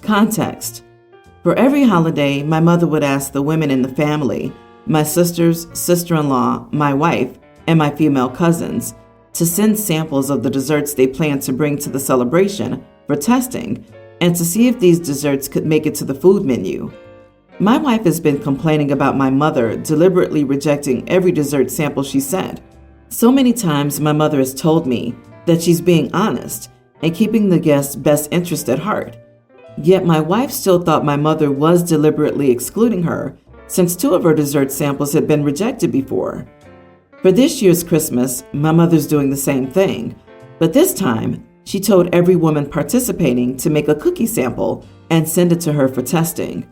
Context. For every holiday, my mother would ask the women in the family, my sisters, sister-in-law, my wife, and my female cousins, to send samples of the desserts they planned to bring to the celebration for testing and to see if these desserts could make it to the food menu. My wife has been complaining about my mother deliberately rejecting every dessert sample she sent. So many times my mother has told me that she's being honest and keeping the guest's best interest at heart. Yet my wife still thought my mother was deliberately excluding her since 2 of her dessert samples had been rejected before. For this year's Christmas, my mother's doing the same thing, but this time she told every woman participating to make a cookie sample and send it to her for testing.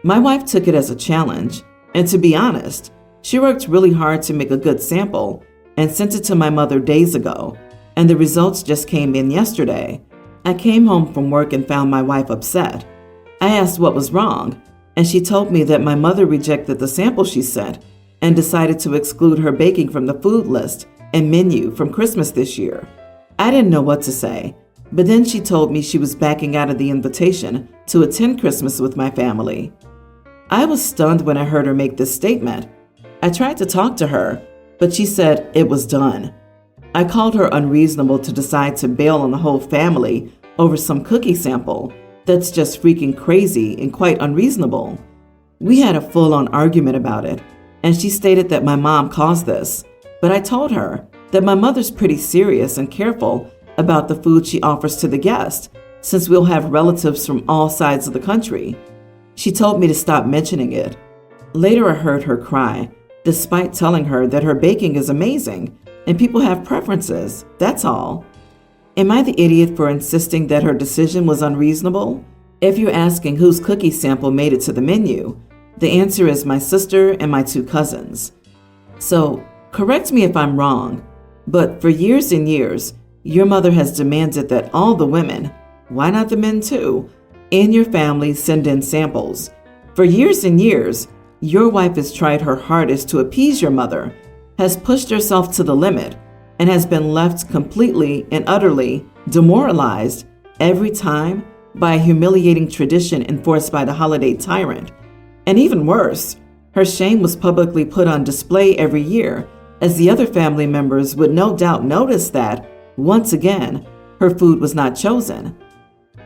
My wife took it as a challenge, and to be honest, she worked really hard to make a good sample and sent it to my mother days ago, and the results just came in yesterday. I came home from work and found my wife upset. I asked what was wrong, and she told me that my mother rejected the sample she sent and decided to exclude her baking from the food list and menu from Christmas this year. I didn't know what to say, but then she told me she was backing out of the invitation to attend Christmas with my family. I was stunned when I heard her make this statement. I tried to talk to her, but she said it was done. I called her unreasonable to decide to bail on the whole family over some cookie sample that's just freaking crazy and quite unreasonable. We had a full-on argument about it, and she stated that my mom caused this, but I told her that my mother's pretty serious and careful about the food she offers to the guest, since we'll have relatives from all sides of the country. She told me to stop mentioning it. Later, I heard her cry, despite telling her that her baking is amazing and people have preferences, that's all. Am I the idiot for insisting that her decision was unreasonable? If you're asking whose cookie sample made it to the menu, the answer is my sister and my 2 cousins. So, correct me if I'm wrong, but for years and years, your mother has demanded that all the women, why not the men too, in your family send in samples. For years and years, your wife has tried her hardest to appease your mother, has pushed herself to the limit, and has been left completely and utterly demoralized every time by a humiliating tradition enforced by the holiday tyrant. And even worse, her shame was publicly put on display every year, as the other family members would no doubt notice that, once again, her food was not chosen.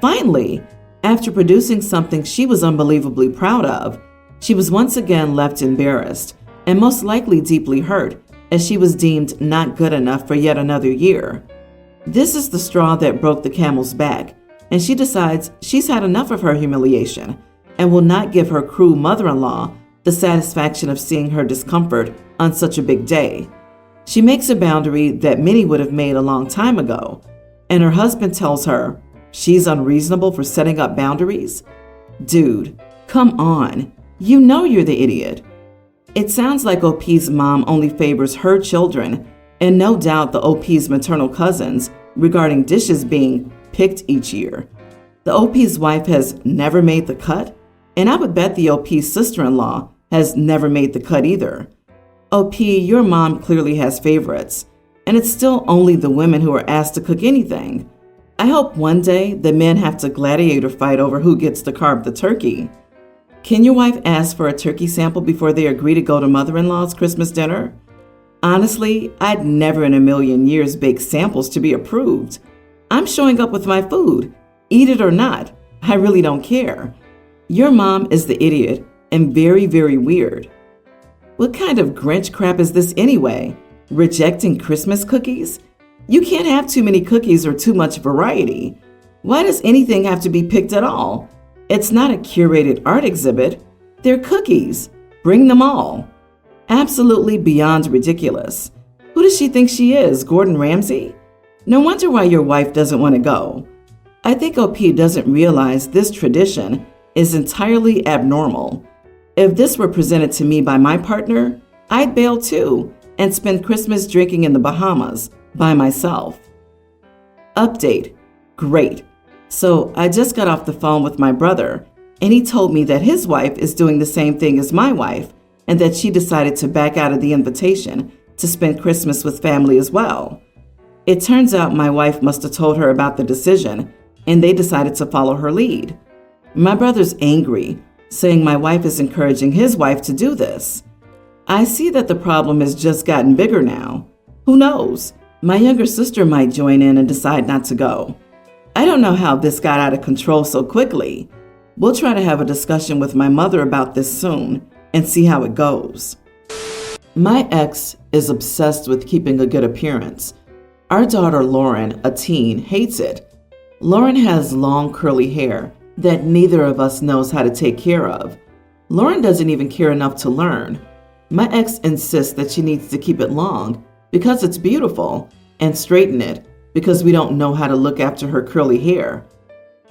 Finally, after producing something she was unbelievably proud of, she was once again left embarrassed and most likely deeply hurt, as she was deemed not good enough for yet another year. This is the straw that broke the camel's back, and she decides she's had enough of her humiliation and will not give her cruel mother-in-law the satisfaction of seeing her discomfort on such a big day. She makes a boundary that many would have made a long time ago, and her husband tells her she's unreasonable for setting up boundaries. Dude, come on. You know you're the idiot. It sounds like OP's mom only favors her children, and no doubt the OP's maternal cousins, regarding dishes being picked each year. The OP's wife has never made the cut, and I would bet the OP's sister-in-law has never made the cut either. OP, your mom clearly has favorites, and it's still only the women who are asked to cook anything. I hope one day the men have to gladiator fight over who gets to carve the turkey. Can your wife ask for a turkey sample before they agree to go to mother-in-law's Christmas dinner? Honestly, I'd never in a million years bake samples to be approved. I'm showing up with my food. Eat it or not. I really don't care. Your mom is the idiot and very, very weird. What kind of Grinch crap is this anyway? Rejecting Christmas cookies? You can't have too many cookies or too much variety. Why does anything have to be picked at all? It's not a curated art exhibit. They're cookies. Bring them all. Absolutely beyond ridiculous. Who does she think she is, Gordon Ramsay? No wonder why your wife doesn't want to go. I think OP doesn't realize this tradition is entirely abnormal. If this were presented to me by my partner, I'd bail too and spend Christmas drinking in the Bahamas by myself. Update. Great. So I just got off the phone with my brother, and he told me that his wife is doing the same thing as my wife, and that she decided to back out of the invitation to spend Christmas with family as well. It turns out my wife must have told her about the decision, and they decided to follow her lead. My brother's angry, saying my wife is encouraging his wife to do this. I see that the problem has just gotten bigger now. Who knows? My younger sister might join in and decide not to go. I don't know how this got out of control so quickly. We'll try to have a discussion with my mother about this soon and see how it goes. My ex is obsessed with keeping a good appearance. Our daughter Lauren, a teen, hates it. Lauren has long curly hair that neither of us knows how to take care of. Lauren doesn't even care enough to learn. My ex insists that she needs to keep it long because it's beautiful and straighten it because we don't know how to look after her curly hair.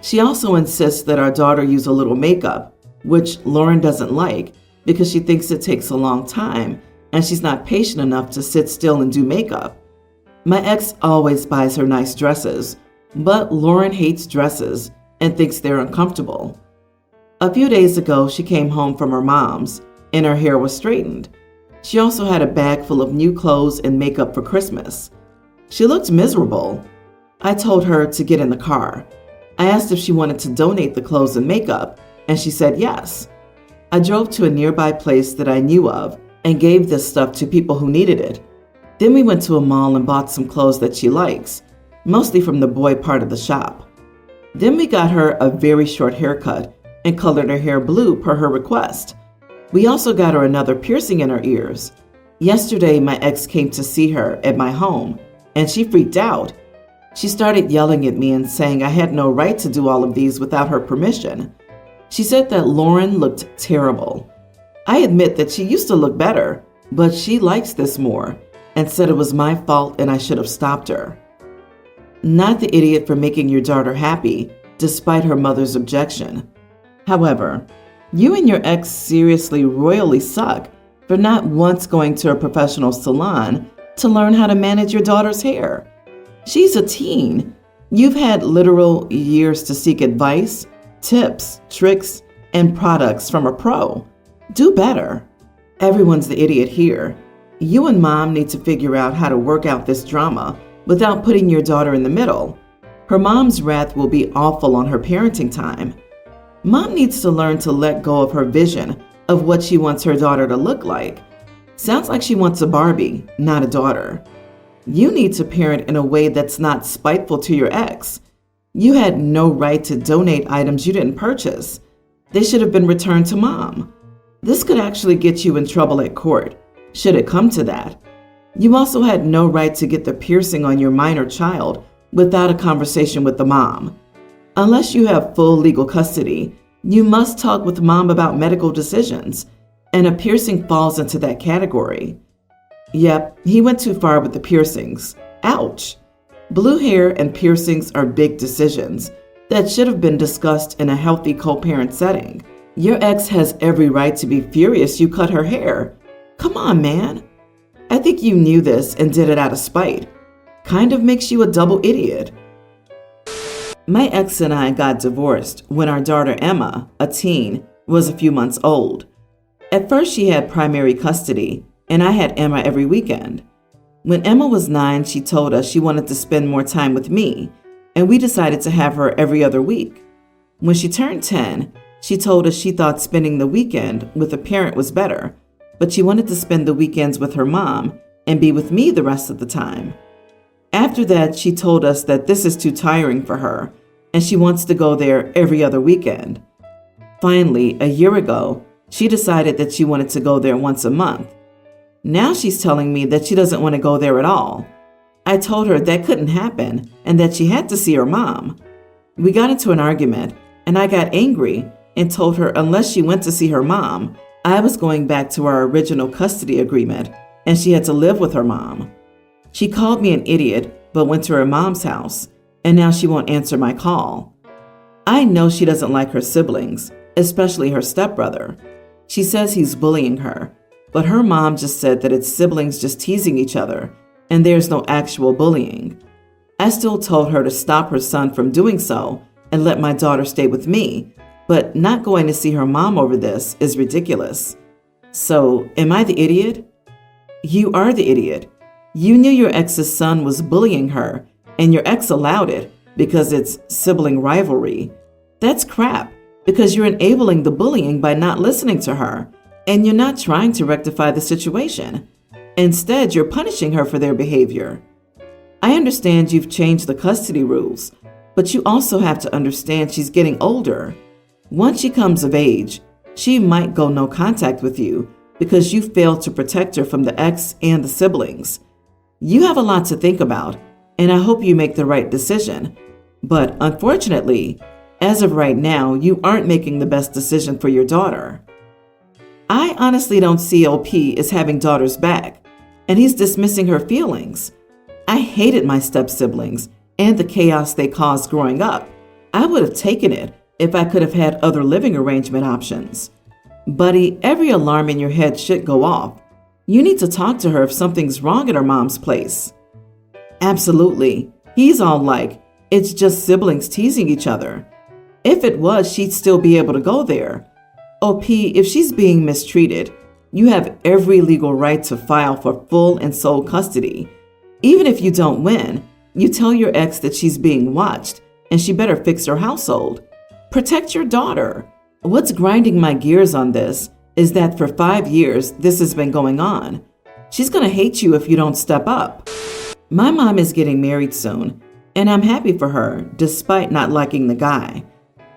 She also insists that our daughter use a little makeup, which Lauren doesn't like because she thinks it takes a long time and she's not patient enough to sit still and do makeup. My ex always buys her nice dresses, but Lauren hates dresses and thinks they're uncomfortable. A few days ago, she came home from her mom's and her hair was straightened. She also had a bag full of new clothes and makeup for Christmas. She looked miserable. I told her to get in the car. I asked if she wanted to donate the clothes and makeup, and she said yes. I drove to a nearby place that I knew of and gave this stuff to people who needed it. Then we went to a mall and bought some clothes that she likes, mostly from the boy part of the shop. Then we got her a very short haircut and colored her hair blue per her request. We also got her another piercing in her ears. Yesterday, my ex came to see her at my home, and she freaked out. She started yelling at me and saying I had no right to do all of these without her permission. She said that Lauren looked terrible. I admit that she used to look better, but she likes this more and said it was my fault and I should have stopped her. Not the idiot for making your daughter happy, despite her mother's objection. However, you and your ex seriously royally suck for not once going to a professional salon to learn how to manage your daughter's hair. She's a teen. You've had literal years to seek advice, tips, tricks, and products from a pro. Do better. Everyone's the idiot here. You and mom need to figure out how to work out this drama without putting your daughter in the middle. Her mom's wrath will be awful on her parenting time. Mom needs to learn to let go of her vision of what she wants her daughter to look like. Sounds like she wants a Barbie, not a daughter. You need to parent in a way that's not spiteful to your ex. You had no right to donate items you didn't purchase. They should have been returned to mom. This could actually get you in trouble at court, should it come to that. You also had no right to get the piercing on your minor child without a conversation with the mom. Unless you have full legal custody, you must talk with mom about medical decisions, and a piercing falls into that category. Yep, he went too far with the piercings. Ouch! Blue hair and piercings are big decisions that should have been discussed in a healthy co-parent setting. Your ex has every right to be furious you cut her hair. Come on, man. I think you knew this and did it out of spite. Kind of makes you a double idiot. My ex and I got divorced when our daughter Emma, a teen, was a few months old. At first, she had primary custody, and I had Emma every weekend. When Emma was 9, she told us she wanted to spend more time with me, and we decided to have her every other week. When she turned 10, she told us she thought spending the weekend with a parent was better, but she wanted to spend the weekends with her mom and be with me the rest of the time. After that, she told us that this is too tiring for her, and she wants to go there every other weekend. Finally, a year ago, she decided that she wanted to go there once a month. Now she's telling me that she doesn't want to go there at all. I told her that couldn't happen and that she had to see her mom. We got into an argument, and I got angry and told her unless she went to see her mom, I was going back to our original custody agreement, and she had to live with her mom. She called me an idiot, but went to her mom's house, and now she won't answer my call. I know she doesn't like her siblings, especially her stepbrother. She says he's bullying her, but her mom just said that it's siblings just teasing each other, and there's no actual bullying. I still told her to stop her son from doing so and let my daughter stay with me, but not going to see her mom over this is ridiculous. So, am I the idiot? You are the idiot. You knew your ex's son was bullying her, and your ex allowed it because it's sibling rivalry. That's crap. because you're enabling the bullying by not listening to her, and you're not trying to rectify the situation. Instead, you're punishing her for their behavior. I understand you've changed the custody rules, but you also have to understand she's getting older. Once she comes of age, she might go no contact with you because you failed to protect her from the ex and the siblings. You have a lot to think about, and I hope you make the right decision. But unfortunately, as of right now, you aren't making the best decision for your daughter. I honestly don't see OP as having daughters back, and he's dismissing her feelings. I hated my step-siblings and the chaos they caused growing up. I would have taken it if I could have had other living arrangement options. Buddy, every alarm in your head should go off. You need to talk to her if something's wrong at her mom's place. Absolutely. He's all like, it's just siblings teasing each other. If it was, she'd still be able to go there. OP, if she's being mistreated, you have every legal right to file for full and sole custody. Even if you don't win, you tell your ex that she's being watched and she better fix her household. Protect your daughter. What's grinding my gears on this is that for 5 years, this has been going on. She's gonna hate you if you don't step up. My mom is getting married soon, and I'm happy for her, despite not liking the guy.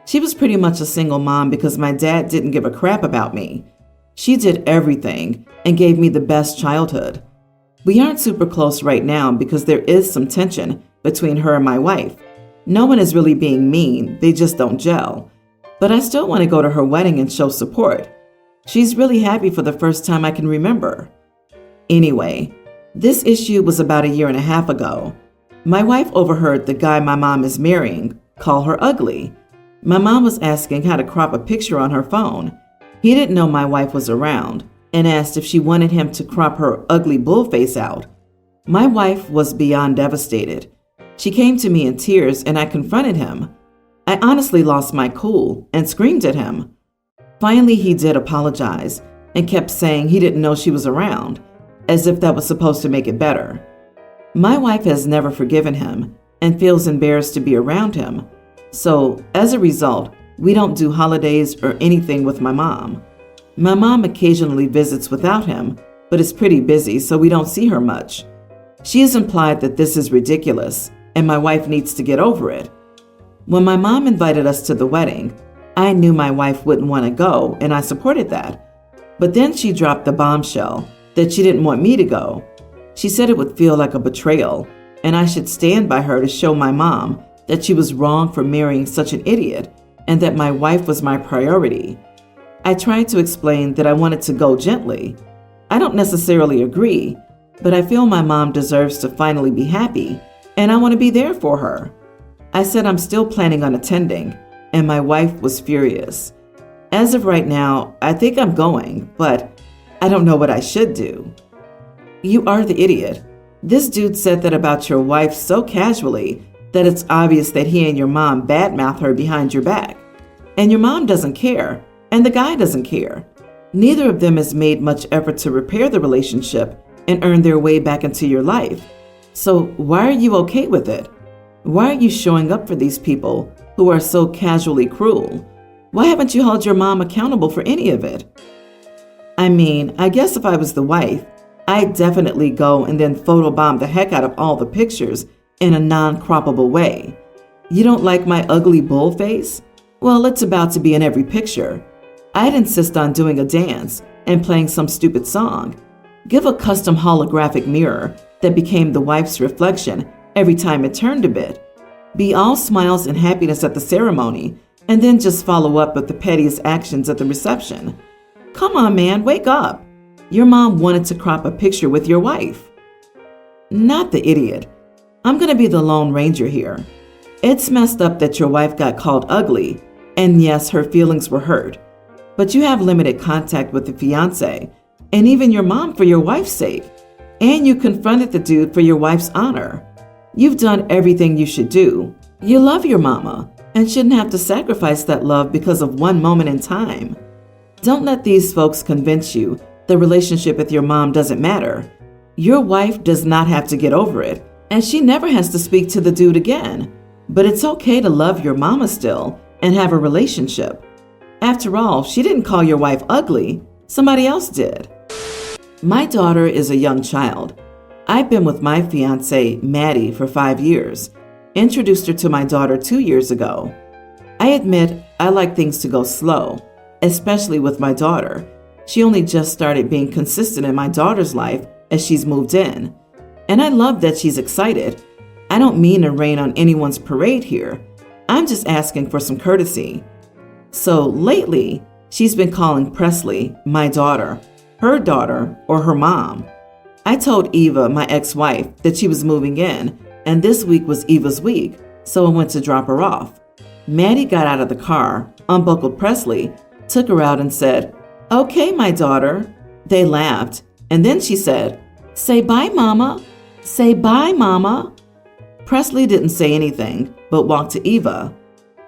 She was pretty much a single mom because my dad didn't give a crap about me. She did everything and gave me the best childhood. We aren't super close right now because there is some tension between her and my wife. No one is really being mean, they just don't gel. But I still want to go to her wedding and show support. She's really happy for the first time I can remember. Anyway, this issue was about 1.5 years ago. My wife overheard the guy my mom is marrying call her ugly. My mom was asking how to crop a picture on her phone. He didn't know my wife was around and asked if she wanted him to crop her ugly bull face out. My wife was beyond devastated. She came to me in tears and I confronted him. I honestly lost my cool and screamed at him. Finally, he did apologize and kept saying he didn't know she was around, as if that was supposed to make it better. My wife has never forgiven him and feels embarrassed to be around him. So, as a result, we don't do holidays or anything with my mom. My mom occasionally visits without him, but is pretty busy, so we don't see her much. She has implied that this is ridiculous, and my wife needs to get over it. When my mom invited us to the wedding, I knew my wife wouldn't want to go, and I supported that. But then she dropped the bombshell that she didn't want me to go. She said it would feel like a betrayal, and I should stand by her to show my mom that she was wrong for marrying such an idiot and that my wife was my priority. I tried to explain that I wanted to go gently. I don't necessarily agree, but I feel my mom deserves to finally be happy, and I want to be there for her. I said I'm still planning on attending, and my wife was furious. As of right now, I think I'm going, but I don't know what I should do. You are the idiot. This dude said that about your wife so casually that it's obvious that he and your mom badmouth her behind your back. And your mom doesn't care, and the guy doesn't care. Neither of them has made much effort to repair the relationship and earn their way back into your life. So why are you okay with it? Why are you showing up for these people who are so casually cruel? Why haven't you held your mom accountable for any of it? I mean, I guess if I was the wife, I'd definitely go and then photobomb the heck out of all the pictures in a non-croppable way. You don't like my ugly bull face? Well, it's about to be in every picture. I'd insist on doing a dance and playing some stupid song. Give a custom holographic mirror that became the wife's reflection every time it turned a bit. Be all smiles and happiness at the ceremony, and then just follow up with the pettiest actions at the reception. Come on, man, wake up. Your mom wanted to crop a picture with your wife. Not the idiot. I'm gonna be the Lone Ranger here. It's messed up that your wife got called ugly, and yes, her feelings were hurt. But you have limited contact with the fiancé, and even your mom for your wife's sake. And you confronted the dude for your wife's honor. You've done everything you should do. You love your mama, and shouldn't have to sacrifice that love because of one moment in time. Don't let these folks convince you the relationship with your mom doesn't matter. Your wife does not have to get over it, and she never has to speak to the dude again. But it's okay to love your mama still and have a relationship. After all, she didn't call your wife ugly. Somebody else did. My daughter is a young child. I've been with my fiance, Maddie, for 5 years. Introduced her to my daughter 2 years ago. I admit I like things to go slow, especially with my daughter. She only just started being consistent in my daughter's life as she's moved in. And I love that she's excited. I don't mean to rain on anyone's parade here. I'm just asking for some courtesy. So lately, she's been calling Presley, my daughter, her daughter, or her mom. I told Eva, my ex-wife, that she was moving in, and this week was Eva's week, so I went to drop her off. Maddie got out of the car, unbuckled Presley, took her out and said, "Okay, my daughter." They laughed, and then she said, "Say bye, Mama. Say bye, Mama." Presley didn't say anything, but walked to Eva.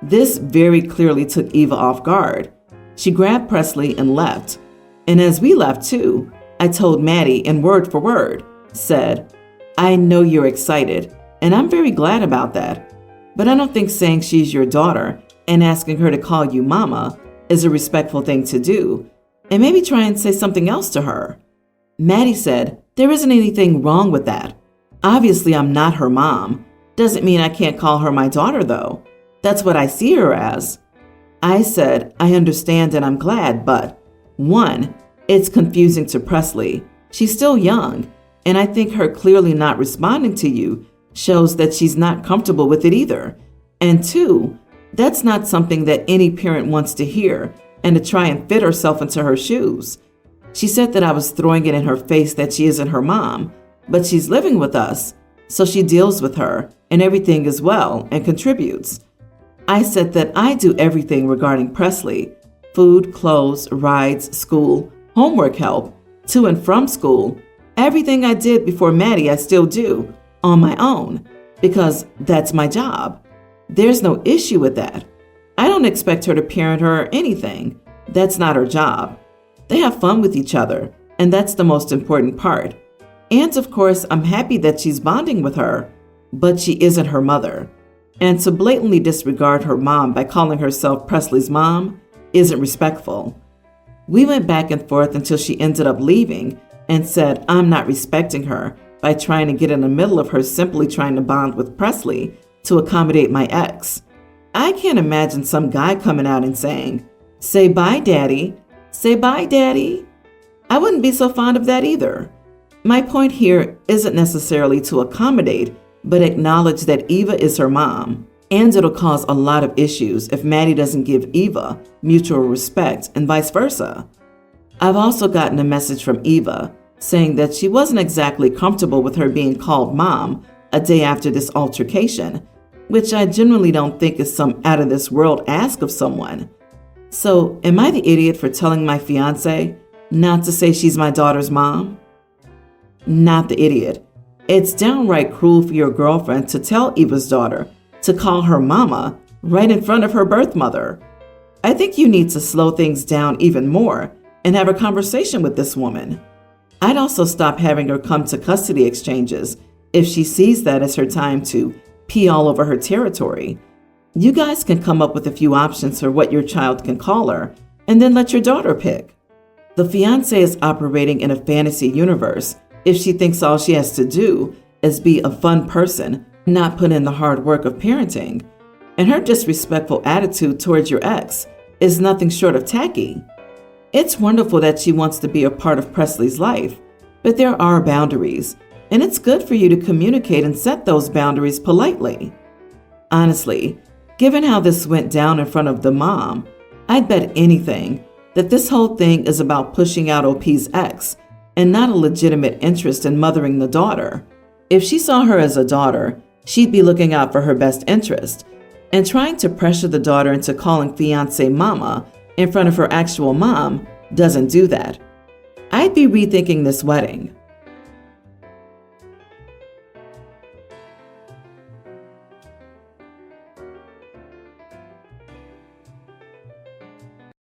This very clearly took Eva off guard. She grabbed Presley and left. And as we left too, I told Maddie in word for word, said, "I know you're excited, and I'm very glad about that. But I don't think saying she's your daughter and asking her to call you Mama is a respectful thing to do, and maybe try and say something else to her." Maddie said, "There isn't anything wrong with that. Obviously, I'm not her mom. Doesn't mean I can't call her my daughter, though. That's what I see her as." I said, "I understand and I'm glad, but 1, it's confusing to Presley. She's still young, and I think her clearly not responding to you shows that she's not comfortable with it either. And 2, that's not something that any parent wants to hear and to try and fit herself into her shoes." She said that I was throwing it in her face that she isn't her mom, but she's living with us, so she deals with her and everything as well and contributes. I said that I do everything regarding Presley: food, clothes, rides, school, homework help, to and from school. Everything I did before Maddie I still do, on my own, because that's my job. There's no issue with that. I don't expect her to parent her or anything. That's not her job. They have fun with each other, and that's the most important part. And of course, I'm happy that she's bonding with her, but she isn't her mother. And to blatantly disregard her mom by calling herself Presley's mom isn't respectful. We went back and forth until she ended up leaving and said I'm not respecting her by trying to get in the middle of her simply trying to bond with Presley to accommodate my ex. I can't imagine some guy coming out and saying, "Say bye, Daddy. Say bye, Daddy." I wouldn't be so fond of that either. My point here isn't necessarily to accommodate, but acknowledge that Eva is her mom, and it'll cause a lot of issues if Maddie doesn't give Eva mutual respect and vice versa. I've also gotten a message from Eva saying that she wasn't exactly comfortable with her being called mom a day after this altercation, which I generally don't think is some out-of-this-world ask of someone. So, am I the idiot for telling my fiance not to say she's my daughter's mom? Not the idiot. It's downright cruel for your girlfriend to tell Eva's daughter to call her mama right in front of her birth mother. I think you need to slow things down even more and have a conversation with this woman. I'd also stop having her come to custody exchanges if she sees that as her time to pee all over her territory. You guys can come up with a few options for what your child can call her, and then let your daughter pick. The fiancé is operating in a fantasy universe if she thinks all she has to do is be a fun person, not put in the hard work of parenting. And her disrespectful attitude towards your ex is nothing short of tacky. It's wonderful that she wants to be a part of Presley's life, but there are boundaries, and it's good for you to communicate and set those boundaries politely. Honestly, given how this went down in front of the mom, I'd bet anything that this whole thing is about pushing out OP's ex and not a legitimate interest in mothering the daughter. If she saw her as a daughter, she'd be looking out for her best interest, and trying to pressure the daughter into calling fiancé mama in front of her actual mom doesn't do that. I'd be rethinking this wedding.